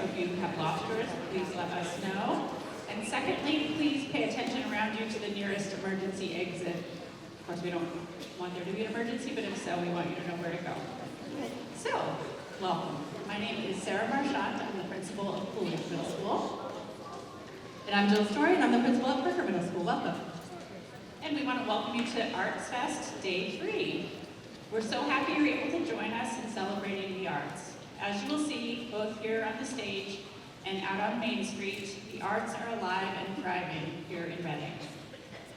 if you have lobsters, please let us know. And secondly, please pay attention around you to the nearest emergency exit. Of course, we don't want there to be an emergency, but if so, we want you to know where to go. So, welcome. My name is Sarah Marchand. I'm the principal of Coolidge Middle School. And I'm Jill Story, and I'm the principal of Parker Middle School. Welcome. And we want to welcome you to ArtsFest Day 3. We're so happy you're able to join us in celebrating the arts. As you will see, both here on the stage and out on Main Street, the arts are alive and thriving here in Reading.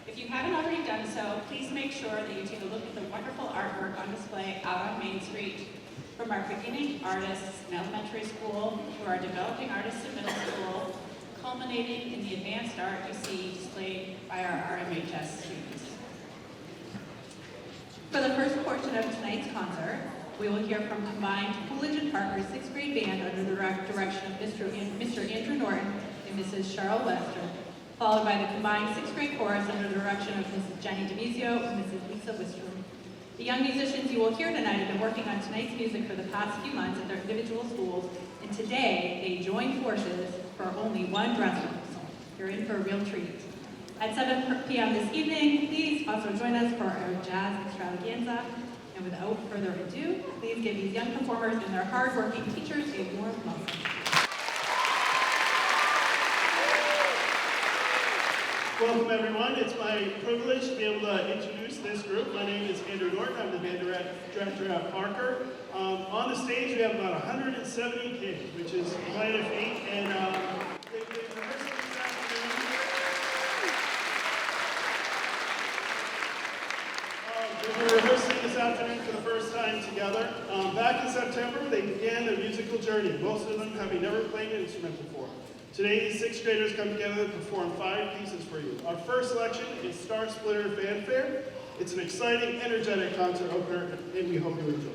If you haven't already done so, please make sure that you take a look at the wonderful artwork on display out on Main Street from our beginning artists in elementary school to our developing artists in middle school, culminating in the advanced art you see displayed by our RMHS students. For the first portion of tonight's concert, we will hear from combined Coolidge and Parker 6th grade band under the direction of Mr. Andrew Norton and Mrs. Cheryl Webster, followed by the combined 6th grade chorus under the direction of Mrs. Jenny DeMizio and Mrs. Lisa Wistrom. The young musicians you will hear tonight have been working on tonight's music for the past few months at their individual schools, and today they join forces for only one dress rehearsal. You're in for a real treat. At 7 p.m. this evening, please also join us for our jazz extravaganza. And without further ado, please give these young performers and their hard-working teachers a warm welcome. Welcome everyone. It's my privilege to be able to introduce this group. My name is Andrew Norton. I'm the band director at Parker. On the stage we have about 170 kids, which is quite a feat. And they've been rehearsing this afternoon. They were rehearsing this afternoon for the first time together. Back in September, they began their musical journey, most of them having never played an instrument before. Today, these 6th graders come together to perform 5 pieces for you. Our first selection is Star Splitter Fanfare. It's an exciting, energetic concert opener, and we hope you enjoy it.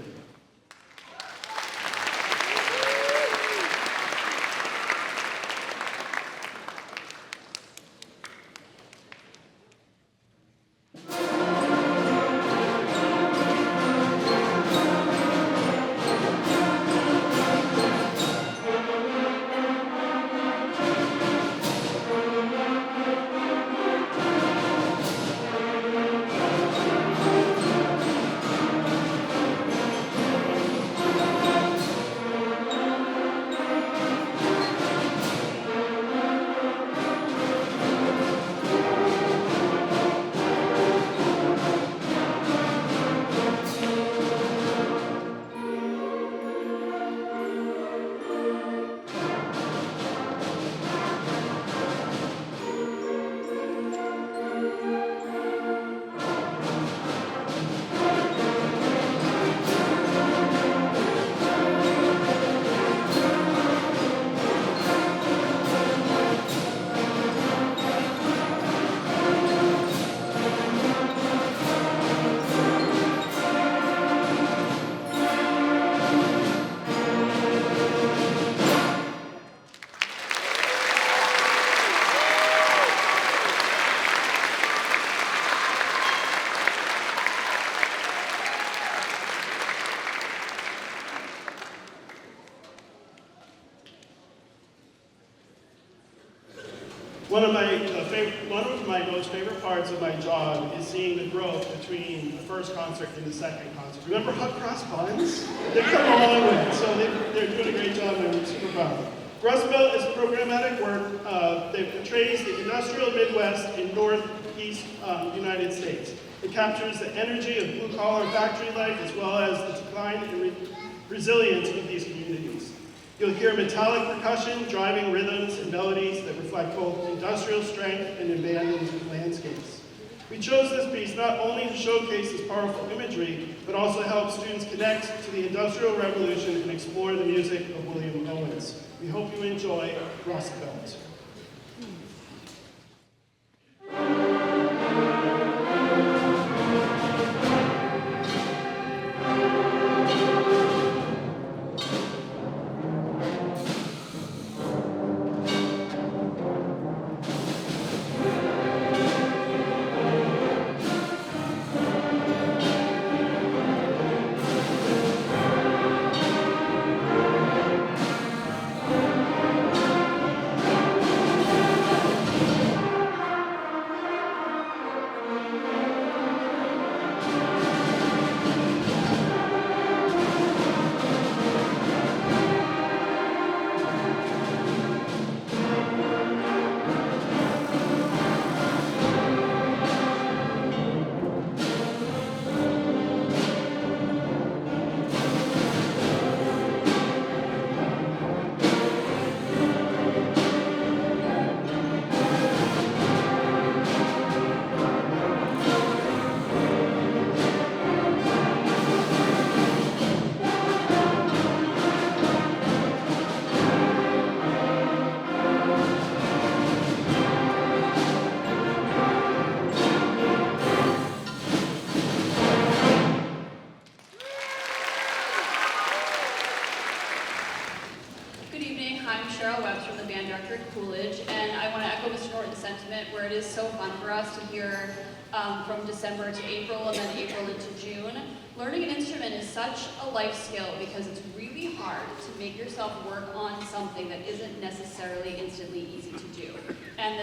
One of my most favorite parts of my job is seeing the growth between the first concert and the second concert. Remember Hot Cross Buns? They've come a long way, so they're doing a great job, and I'm super proud of them. Rust Belt is programmatic work that portrays the industrial Midwest in northeast United States. It captures the energy of blue-collar factory life as well as the decline and resilience of these communities. You'll hear metallic percussion driving rhythms and melodies that reflect both industrial strength and abandoned landscapes. We chose this piece not only to showcase this powerful imagery, but also help students connect to the Industrial Revolution and explore the music of William Owens. We hope you enjoy Rust Belt. I'm Cheryl Webbs from the band director at Coolidge, and I want to echo Mr. Norton's sentiment where it is so fun for us to hear from December to April and then April into June. Learning an instrument is such a life skill because it's really hard to make yourself work on something that isn't necessarily instantly easy to do. And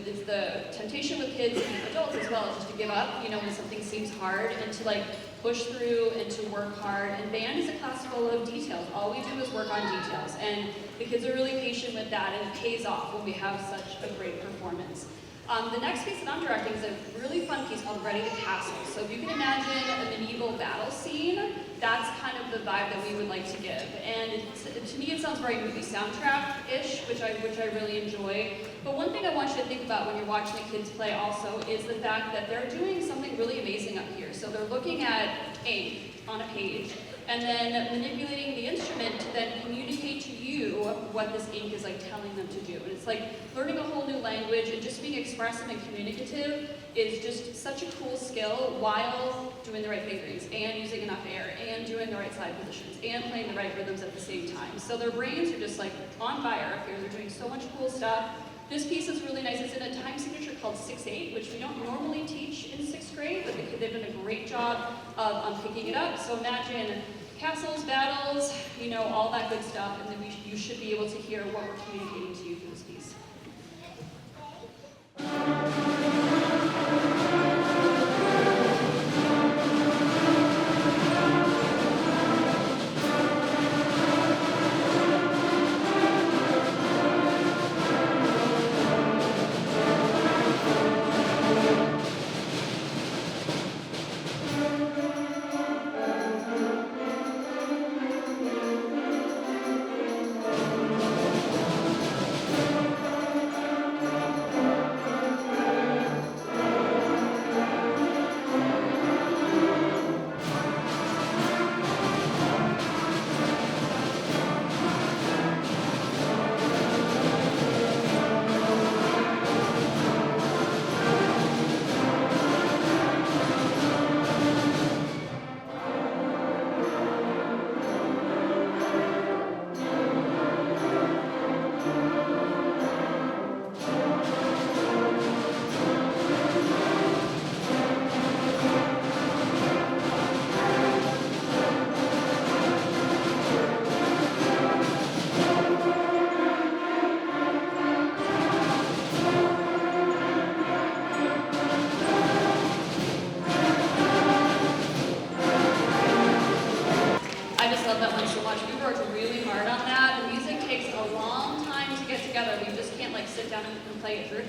it's the temptation with kids and adults as well, just to give up, when something seems hard, and to push through and to work hard. And band is a class full of details. All we do is work on details. And the kids are really patient with that, and it pays off when we have such a great performance. The next piece that I'm directing is a really fun piece called Ready to Castle. So if you can imagine a medieval battle scene, that's kind of the vibe that we would like to give. And to me it sounds very movie soundtrack-ish, which I really enjoy. But one thing I want you to think about when you're watching the kids play also is the fact that they're doing something really amazing up here. So they're looking at ink on a page, and then manipulating the instrument to then communicate to you what this ink is telling them to do. And it's like learning a whole new language, and just being expressive and communicative is just such a cool skill while doing the right fingerings and using enough air and doing the right side positions and playing the right rhythms at the same time. So their brains are just on fire up here. They're doing so much cool stuff. This piece is really nice. It's in a time signature called 6/8, which we don't normally teach in 6th grade, but they've done a great job of picking it up. So imagine castles, battles, all that good stuff, and then you should be able to hear what we're communicating to you through this piece.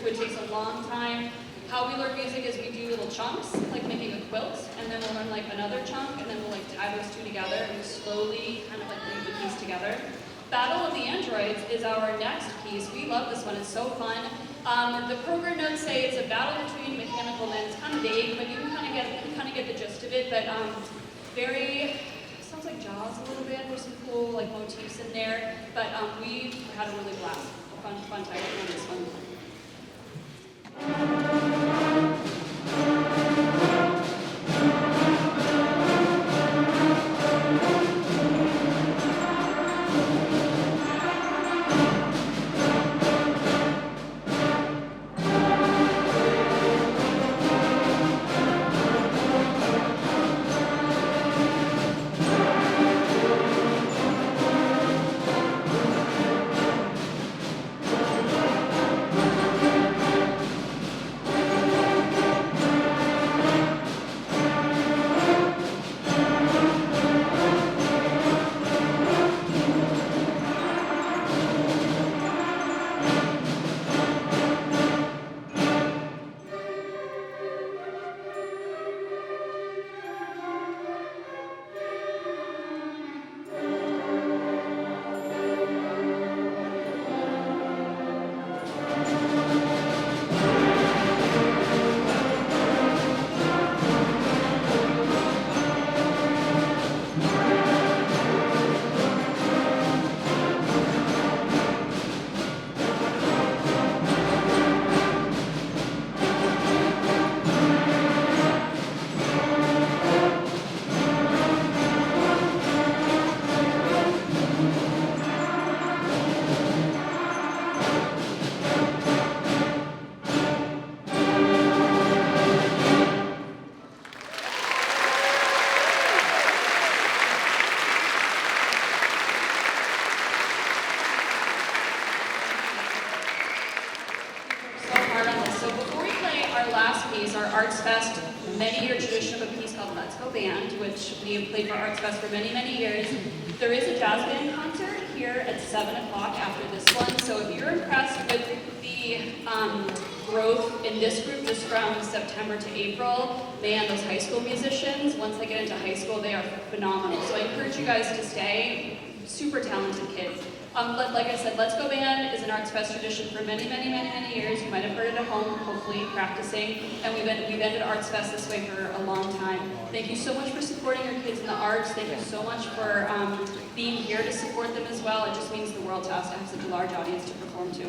It takes a long time. How we learn music is we do little chunks, like making a quilt, and then we'll learn another chunk, and then we'll tie those two together and slowly kind of weave the piece together. Battle of the Androids is our next piece. We love this one, it's so fun. The program notes say it's a battle between mechanical men. It's kind of vague, but you can kind of get the gist of it, but sounds like Jaws a little bit. There's some cool motifs in there, but we had a really blast. Fun time on this one. last piece, our ArtsFest many-year tradition of a piece called Let's Go Band, which we have played for ArtsFest for many, many years. There is a jazz band concert here at 7 o'clock after this one, so if you're impressed with the growth in this group just from September to April, man, those high school musicians, once they get into high school, they are phenomenal. So I encourage you guys to stay. Super talented kids. Like I said, Let's Go Band is an ArtsFest tradition for many, many, many, many years. You might have heard it at home, hopefully practicing, and we've ended ArtsFest this way for a long time. Thank you so much for supporting your kids in the arts. Thank you so much for being here to support them as well. It just means the world to us to have such a large audience to perform to.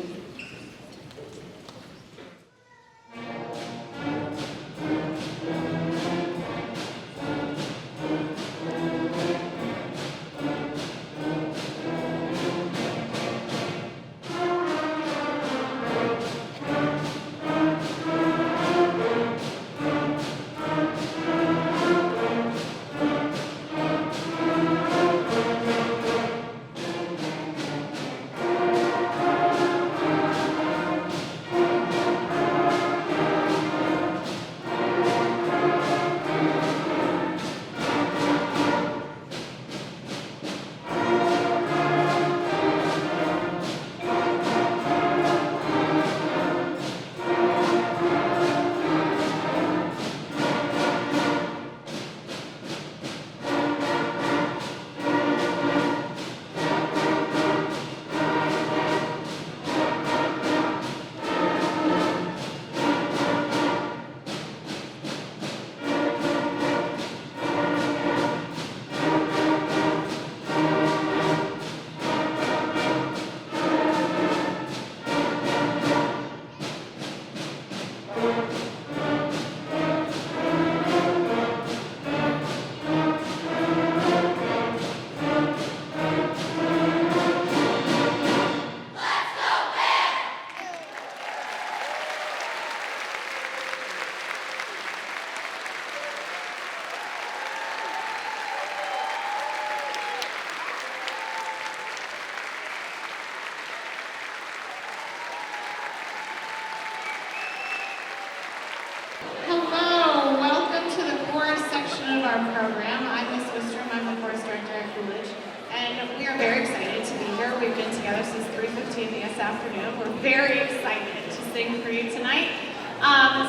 Program. I'm Ms. Wistrom, I'm the course director at Coolidge, and we are very excited to be here. We've been together since 3:15 this afternoon. We're very excited to sing for you tonight.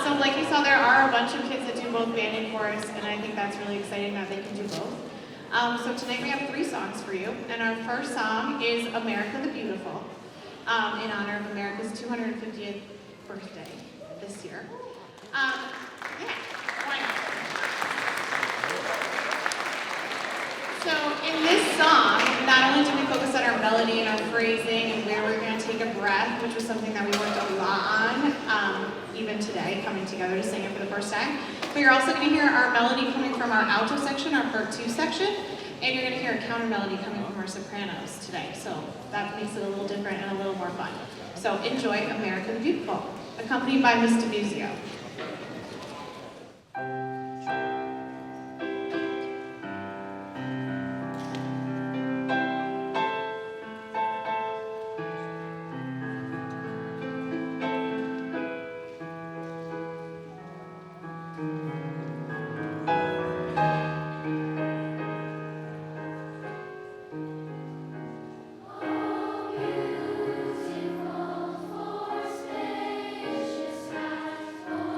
So like you saw, there are a bunch of kids that do both band and chorus, and I think that's really exciting that they can do both. So tonight we have 3 songs for you, and our first song is America the Beautiful, in honor of America's 250th birthday this year. Yeah, why not? So in this song, not only do we focus on our melody and our phrasing and where we're going to take a breath, which was something that we worked a lot on, even today, coming together to sing it for the first time, but you're also going to hear our melody coming from our alto section, our part 2 section, and you're going to hear a counter melody coming from our sopranos today. So that makes it a little different and a little more fun. So enjoy America the Beautiful, accompanied by Miss DeMuzio. Beautiful for spacious skies.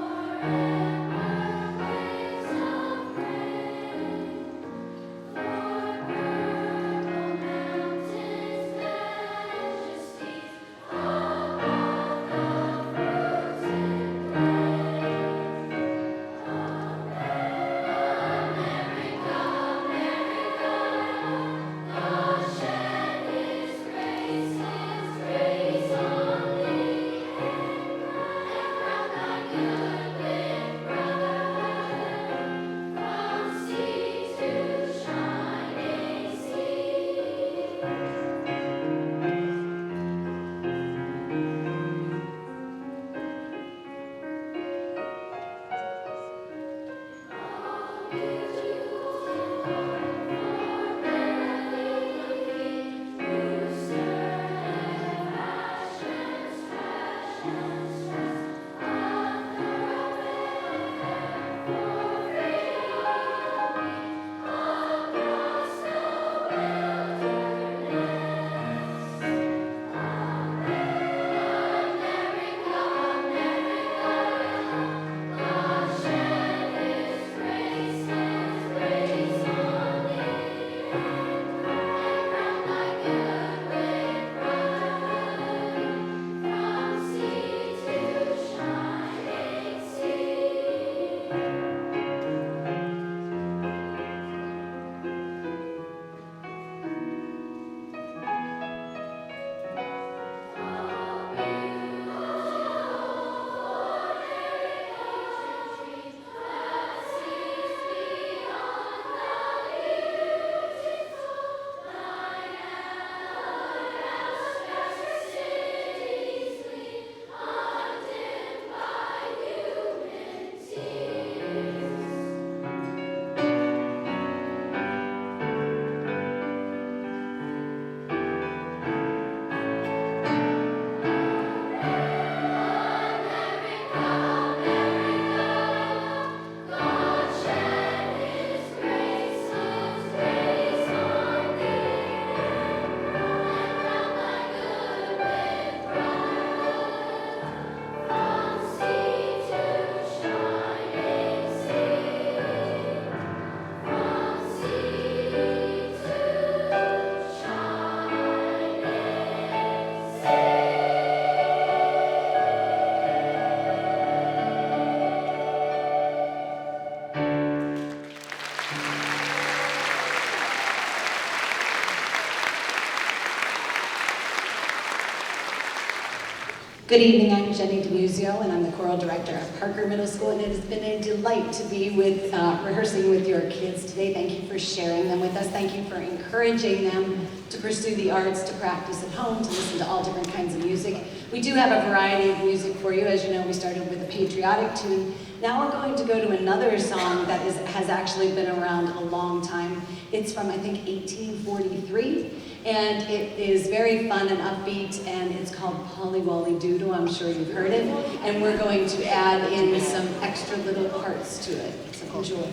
Good evening, I'm Jenny DeMuzio, and I'm the choral director at Parker Middle School, and it has been a delight to be with rehearsing with your kids today. Thank you for sharing them with us. Thank you for encouraging them to pursue the arts, to practice at home, to listen to all different kinds of music. We do have a variety of music for you. As you know, we started with a patriotic tune. Now we're going to go to another song that has actually been around a long time. It's from, I think, 1843. And it is very fun and upbeat, and it's called Polly Wolly Doodle. I'm sure you've heard it. And we're going to add in some extra little parts to it. So enjoy.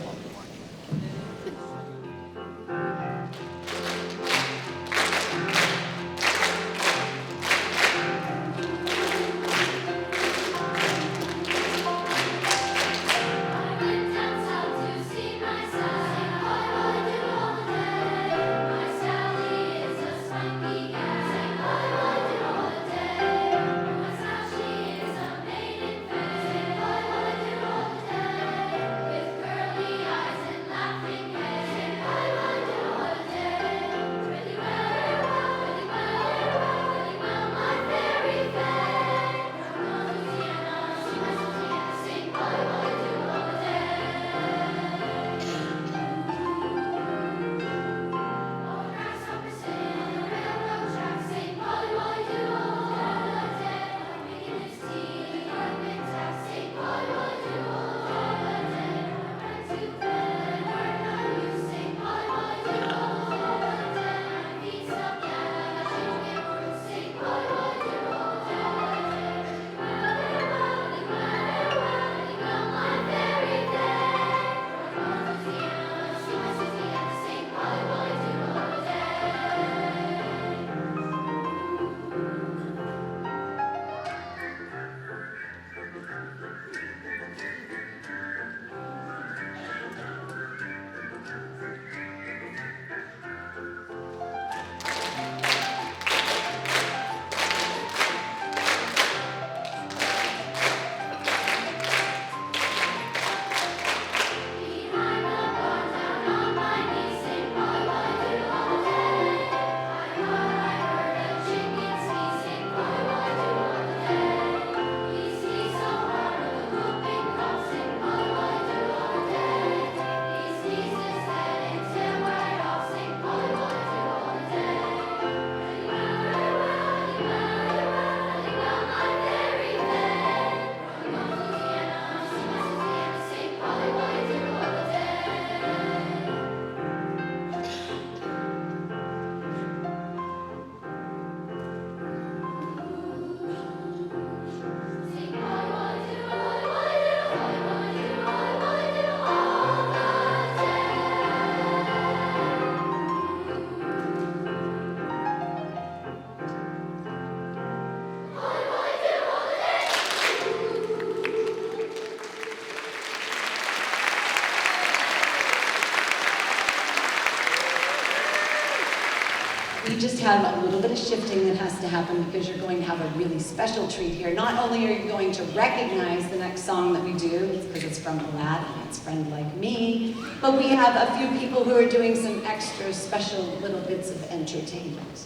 We just have a little bit of shifting that has to happen because you're going to have a really special treat here. Not only are you going to recognize the next song that we do, because it's from Aladdin, it's Friend Like Me, but we have a few people who are doing some extra special little bits of entertainment.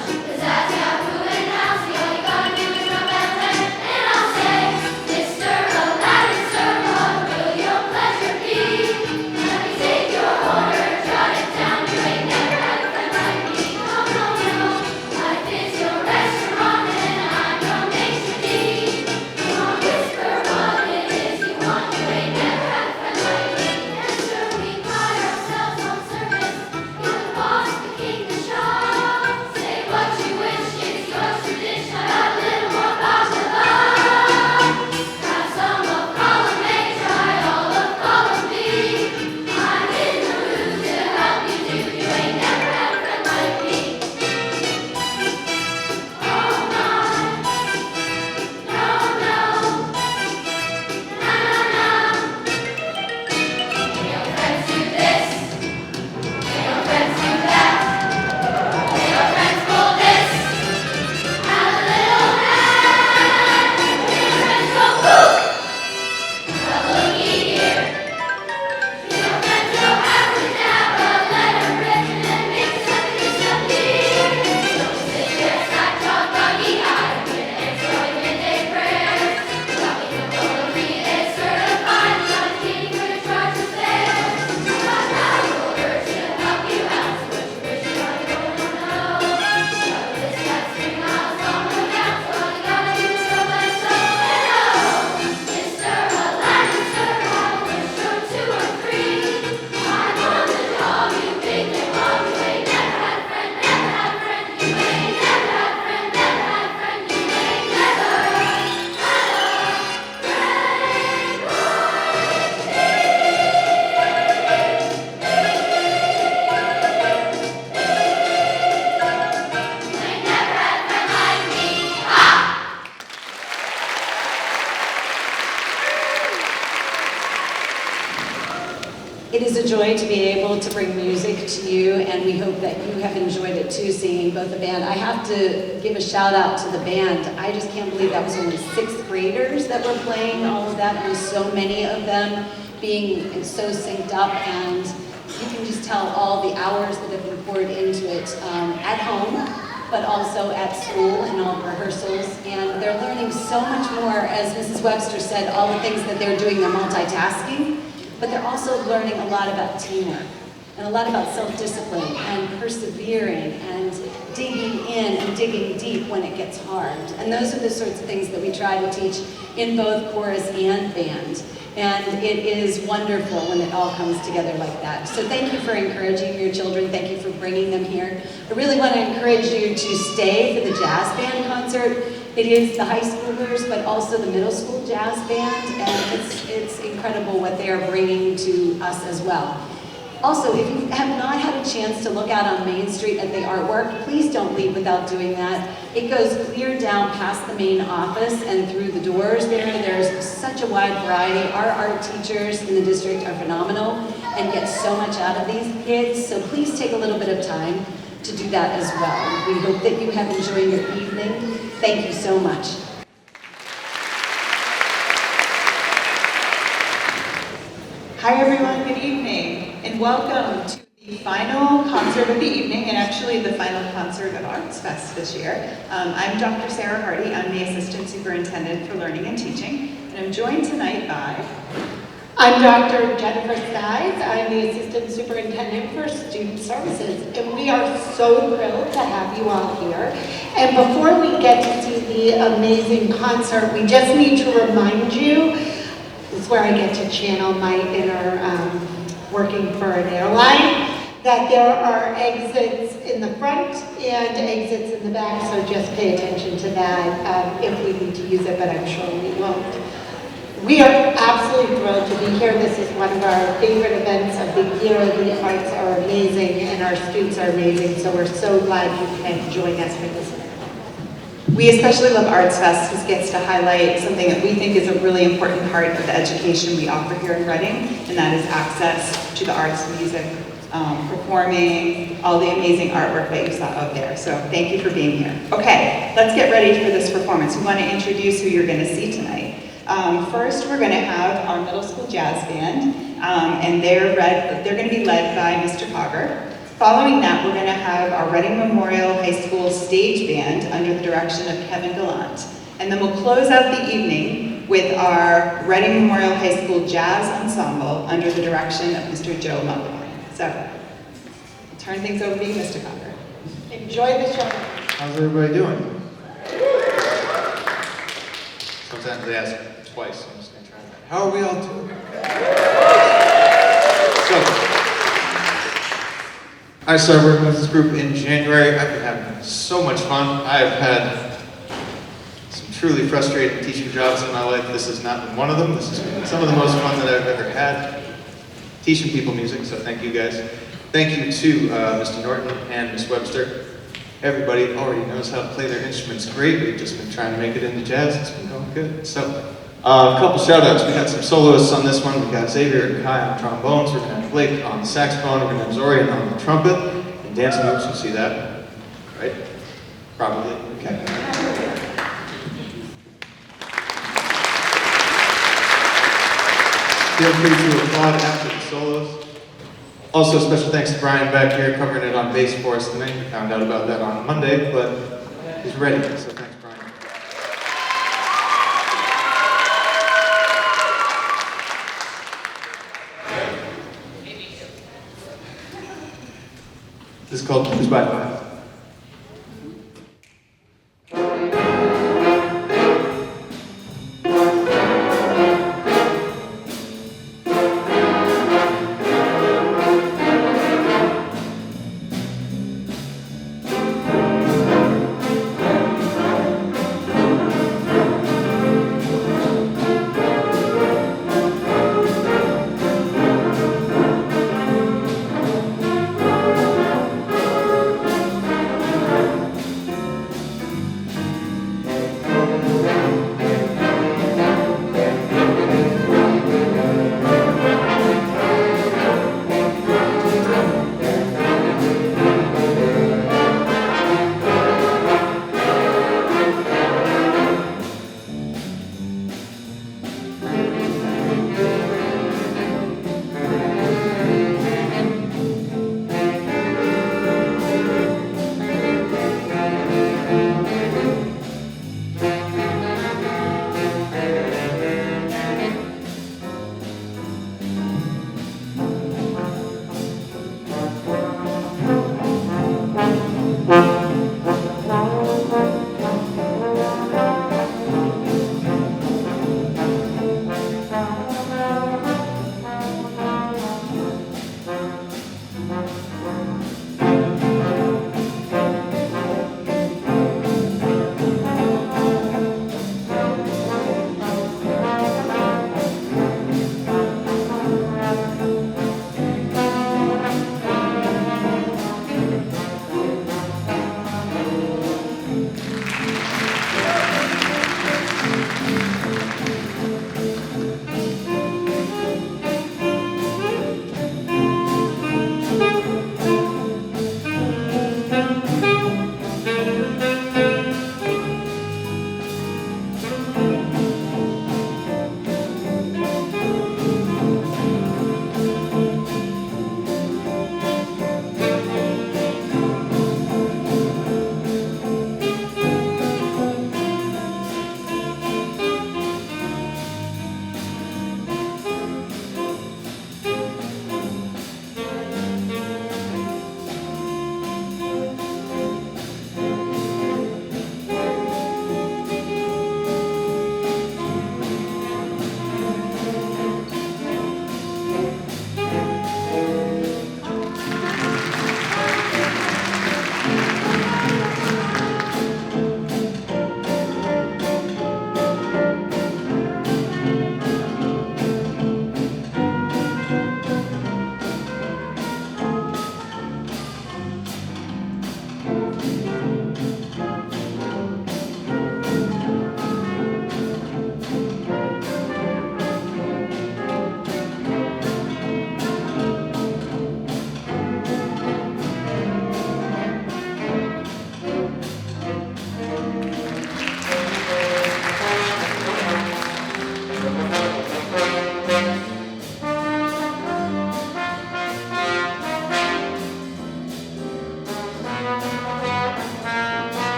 Cause that's how food and house, you only got is a joy to be able to bring music to you, and we hope that you have enjoyed it too, singing both the band. I have to give a shout out to the band. I just can't believe that was only 6th graders that were playing all of that, and so many of them being so synced up, and you can just tell all the hours that have been poured into it at home, but also at school and all the rehearsals, and they're learning so much more. As Mrs. Webster said, all the things that they're doing, they're multitasking, but they're also learning a lot about teamwork and a lot about self-discipline and persevering and digging in and digging deep when it gets hard. And those are the sorts of things that we try to teach in both chorus and band. And it is wonderful when it all comes together like that. So thank you for encouraging your children. Thank you for bringing them here. I really want to encourage you to stay for the jazz band concert. It is the high schoolers, but also the middle school jazz band, and it's incredible what they are bringing to us as well. Also, if you have not had a chance to look out on Main Street at the artwork, please don't leave without doing that. It goes clear down past the main office and through the doors there. There's such a wide variety. Our art teachers in the district are phenomenal and get so much out of these kids, so please take a little bit of time to do that as well. We hope that you have enjoyed your evening. Thank you so much. Hi everyone, good evening, and welcome to the final concert of the evening, and actually the final concert of ArtsFest this year. I'm Dr. Sarah Hardy. I'm the Assistant Superintendent for Learning and Teaching, and I'm joined tonight by... I'm Dr. Jennifer Skies. I'm the Assistant Superintendent for Student Services, and we are so thrilled to have you all here. And before we get to see the amazing concert, we just need to remind you, this is where I get to channel my inner working for an airline, that there are exits in the front and exits in the back, so just pay attention to that if we need to use it, but I'm sure we won't. We are absolutely thrilled to be here. This is one of our favorite events of the year. The arts are amazing and our students are amazing, so we're so glad you can join us for this event. We especially love ArtsFest because it gets to highlight something that we think is a really important part of the education we offer here in Reading, and that is access to the arts, music, performing, all the amazing artwork that you saw out there. So thank you for being here. Okay, let's get ready for this performance. We want to introduce who you're going to see tonight. First, we're going to have our middle school jazz band, and they're going to be led by Mr. Cogger. Following that, we're going to have our Reading Memorial High School stage band under the direction of Kevin Gallant. And then we'll close out the evening with our Reading Memorial High School Jazz Ensemble under the direction of Mr. Joe Mulligan. So, I'll turn things over to you, Mr. Cogger. Enjoy the show. How's everybody doing? Sometimes they ask twice, so I'm just going to try that. How are we all doing? So, I started working with this group in January. I've been having so much fun. I've had some truly frustrating teaching jobs in my life. This has not been one of them. This has been some of the most fun that I've ever had. Teaching people music, so thank you guys. Thank you to Mr. Norton and Ms. Webster. Everybody already knows how to play their instruments great. We've just been trying to make it into jazz. It's been going good. So, a couple shout outs. We got some soloists on this one. We got Xavier and Kai on trombones. We're going to have Blake on the saxophone. We're going to have Zorian on the trumpet. And dancing moves, you see that? Right? Probably. Okay. Feel free to applaud after the solos. Also, special thanks to Brian back here covering it on bass for us tonight. We found out about that on Monday, but he's ready, so thanks, Brian. This is called Who's By Five.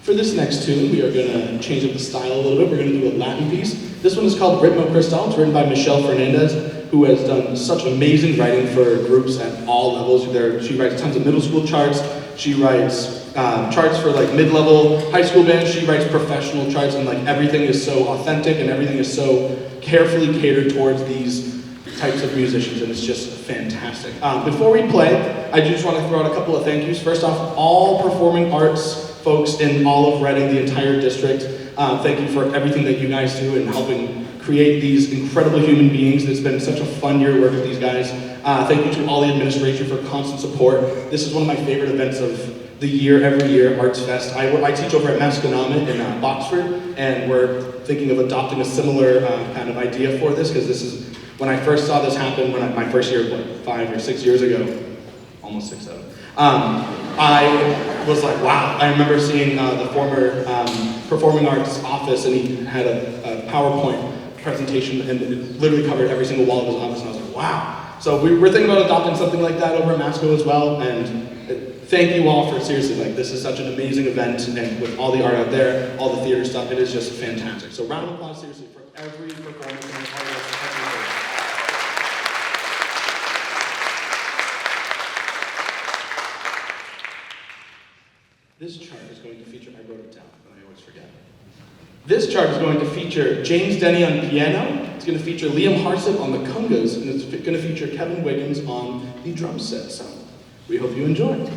For this next tune, we are going to change up the style a little bit. We're going to do a Latin piece. This one is called Ritmo Cristal. It's written by Michelle Fernandez, who has done such amazing writing for groups at all levels. She writes tons of middle school charts. She writes charts for like mid-level high school bands. She writes professional charts, and like everything is so authentic and everything is so carefully catered towards these types of musicians, and it's just fantastic. Before we play, I just want to throw out a couple of thank yous. First off, all performing arts folks in all of Reading, the entire district, thank you for everything that you guys do in helping create these incredible human beings. It's been such a fun year to work with these guys. Thank you to all the administration for constant support. This is one of my favorite events of the year, every year, ArtsFest. I teach over at Masconomet in Boxford, and we're thinking of adopting a similar kind of idea for this, because this is, when I first saw this happen, my first year, 5 or 6 years ago, almost 6, 7, I was like, wow. I remember seeing the former performing arts office, and he had a PowerPoint presentation, and it literally covered every single wall of his office, and I was like, wow. So we're thinking about adopting something like that over at Masco as well, and thank you all for, seriously, like, this is such an amazing event, and with all the art out there, all the theater stuff, it is just fantastic. So round of applause, seriously, for every performance and artist, every day. This chart is going to feature, I wrote it down, but I always forget. This chart is going to feature James Denny on piano, it's going to feature Liam Harsip on the congas, and it's going to feature Kevin Wiggins on the drum set. So we hope you enjoy.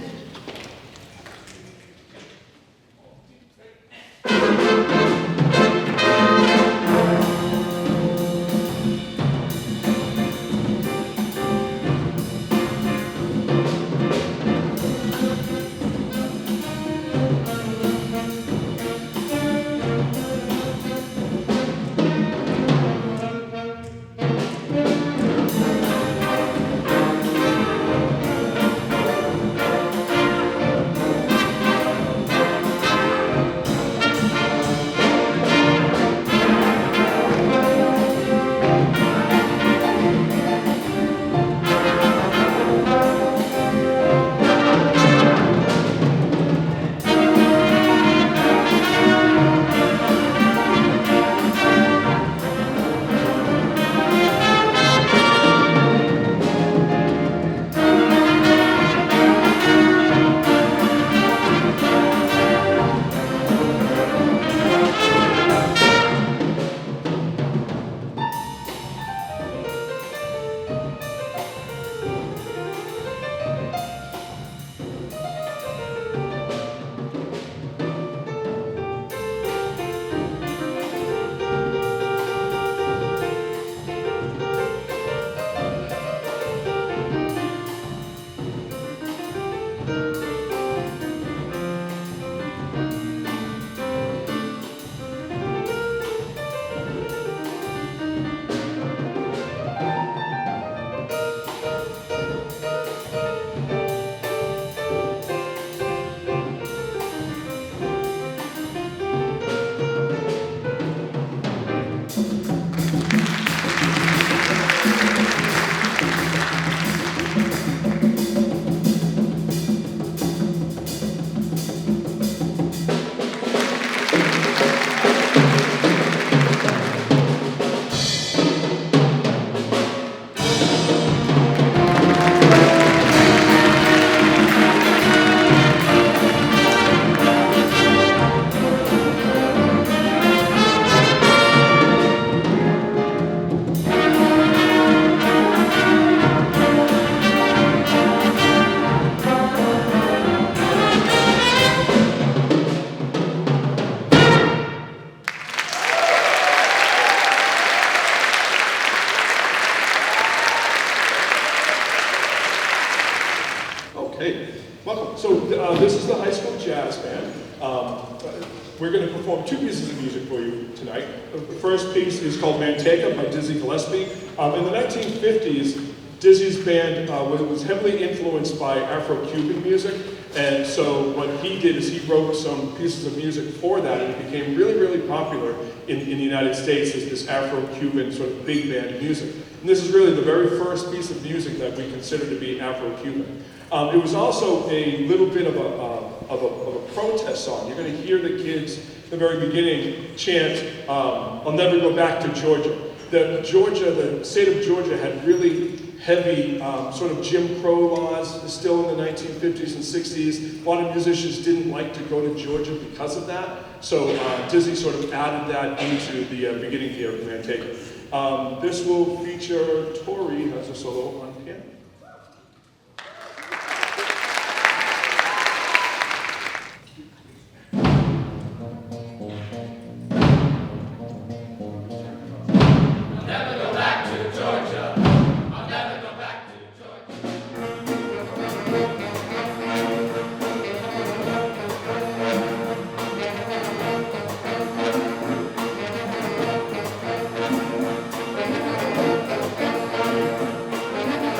This is the high school jazz band. We're going to perform 2 pieces of music for you tonight. The first piece is called Manteca by Dizzy Gillespie. In the 1950s, Dizzy's band was heavily influenced by Afro-Cuban music, and so what he did is he wrote some pieces of music for that, and it became really, really popular in the United States as this Afro-Cuban sort of big band music. And this is really the very first piece of music that we consider to be Afro-Cuban. It was also a little bit of a protest song. You're going to hear the kids at the very beginning chant, "I'll never go back to Georgia." The state of Georgia had really heavy sort of Jim Crow laws still in the 1950s and 60s. A lot of musicians didn't like to go to Georgia because of that. So Dizzy sort of added that into the beginning here of Manteca. This will feature Tori as a solo on piano. Thank you.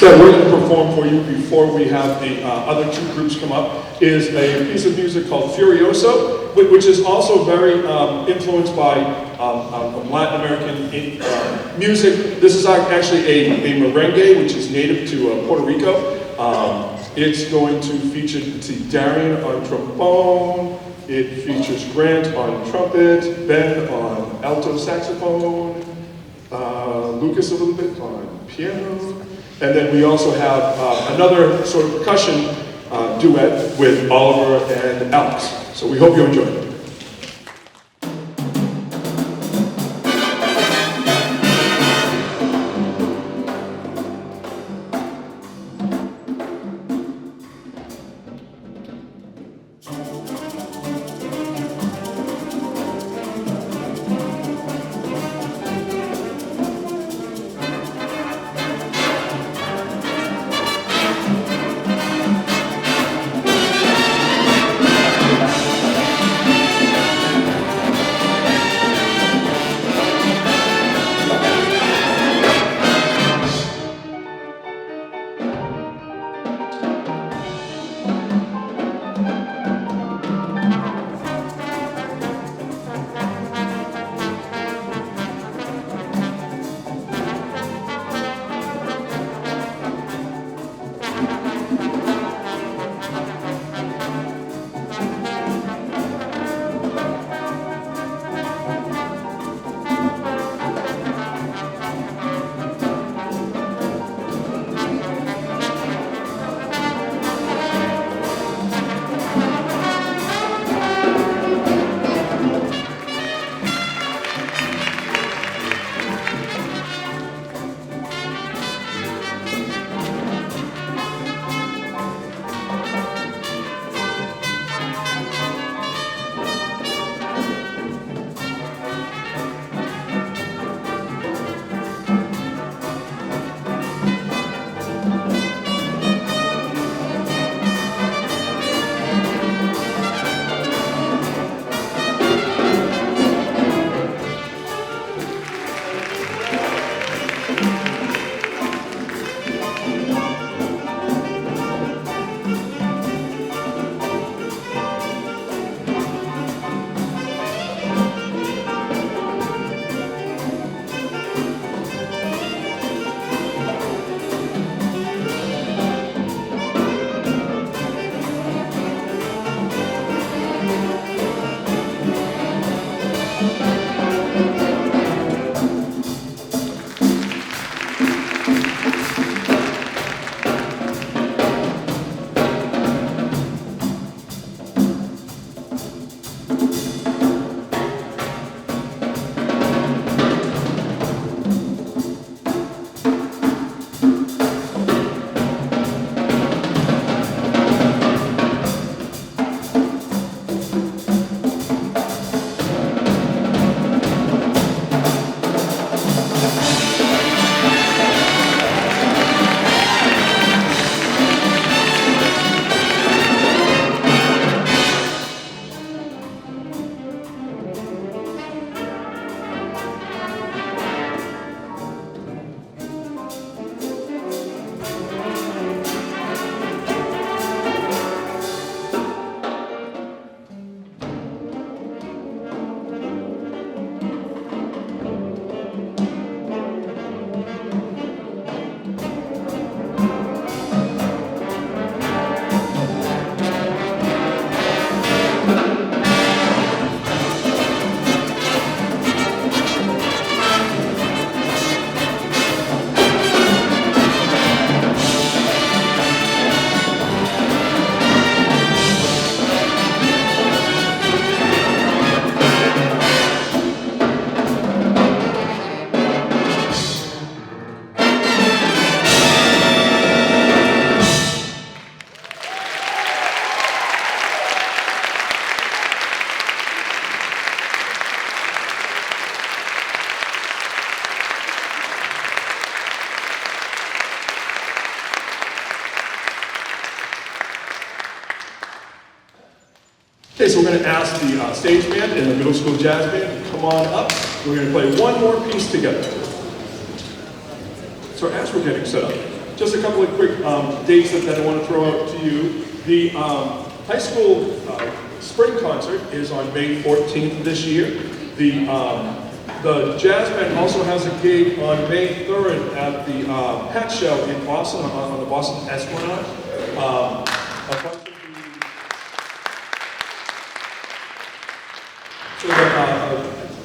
that we're going to perform for you before we have the other two groups come up is a piece of music called Furioso, which is also very influenced by Latin American music. This is actually a merengue, which is native to Puerto Rico. It's going to feature Darian on trombone, it features Grant on trumpet, Ben on alto saxophone, Lucas a little bit on piano, and then we also have another sort of percussion duet with Oliver and Alex. So we hope you enjoy it. Okay, so we're going to ask the stage band and the middle school jazz band to come on up. We're going to play one more piece together. So as we're getting set up, just a couple of quick dates that I want to throw out to you. The high school spring concert is on May 14th this year. The jazz band also has a gig on May 3rd at the Hat Show in Boston, on the Boston Esplanade. A bunch of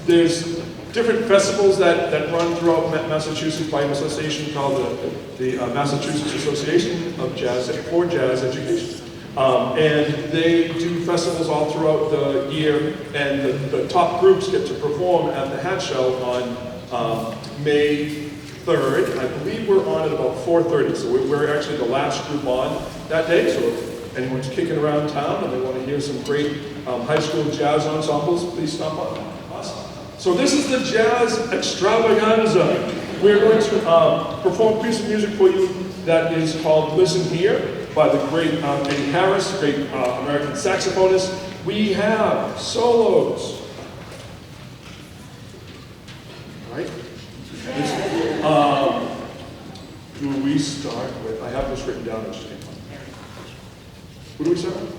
there's different festivals that run throughout Massachusetts by an association called the Massachusetts Association of Jazz for Jazz Education. And they do festivals all throughout the year, and the top groups get to perform at the Hat Show on May 3rd. I believe we're on at about 4:30, so we're actually the last group on that day. So if anyone's kicking around town and they want to hear some great high school jazz ensembles, please stop on us. So this is the Jazz Extravaganza. We're going to perform a piece of music for you that is called Listen Here by the great Eddie Harris, great American saxophonist. We have solos. Right? Do we start with, I have this written down actually. Who do we start with?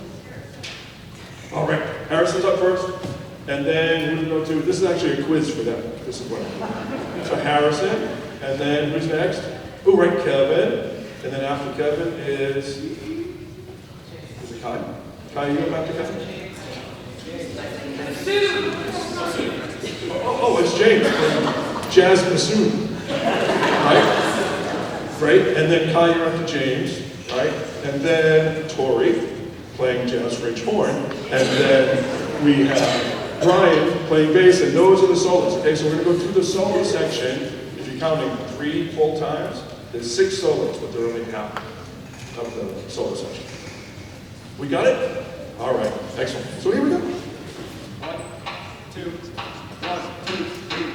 All right, Harrison's up first, and then who do we go to? This is actually a quiz for them. This is what. So Harrison, and then who's next? Oh, right, Kevin. And then after Kevin is it Kai? Kai, you go after Kevin? Oh, it's James from Jazz Bassoon. Right? And then Kai, you're after James, right? And then Tori playing jazz French horn. And then we have Brian playing bass, and those are the solos. Okay, so we're gonna go through the solo section. If you're counting 3 full times, there's 6 solos, but they're only half of the solo section. We got it? All right, excellent. So here we go. 1, 2, 1, 2, 3.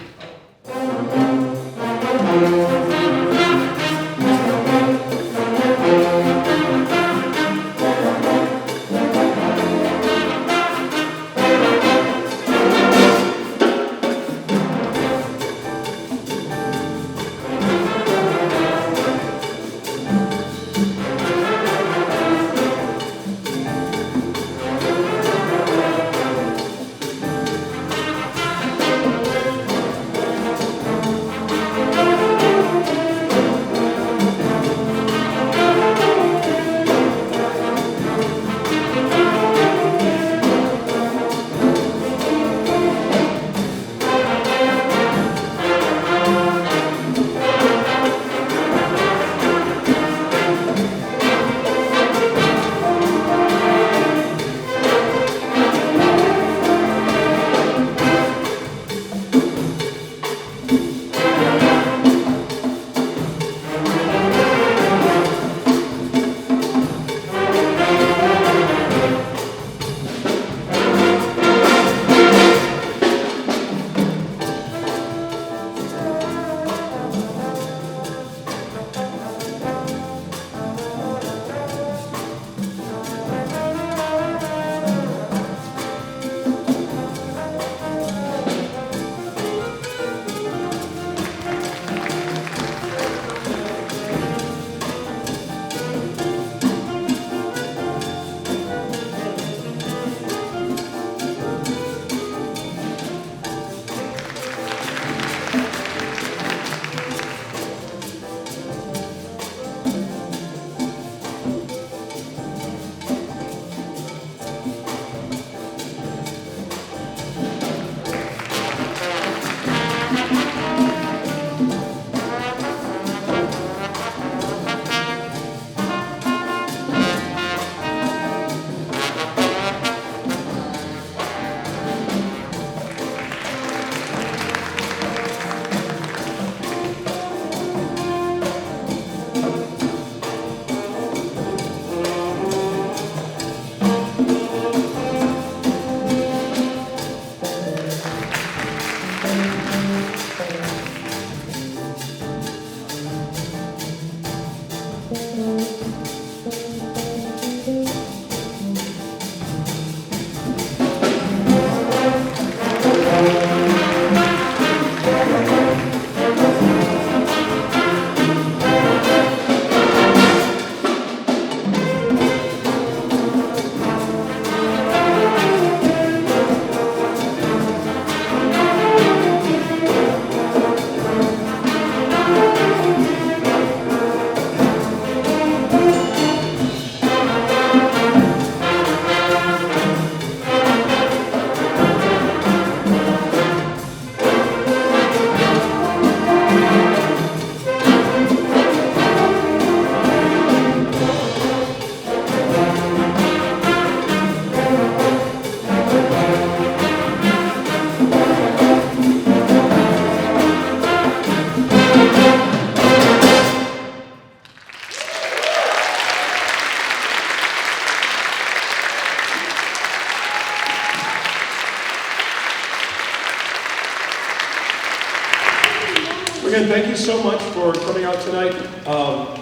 Again, thank you so much for coming out tonight.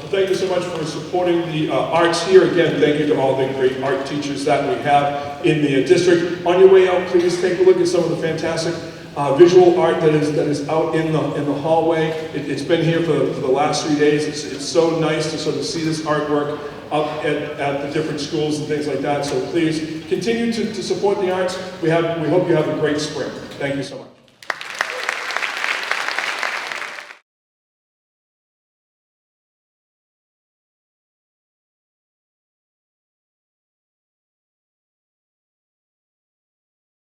Thank you so much for supporting the arts here. Again, thank you to all the great art teachers that we have in the district. On your way out, please take a look at some of the fantastic visual art that is out in the hallway. It's been here for the last 3 days. It's so nice to sort of see this artwork up at the different schools and things like that. So please continue to support the arts. We hope you have a great spring. Thank you so much.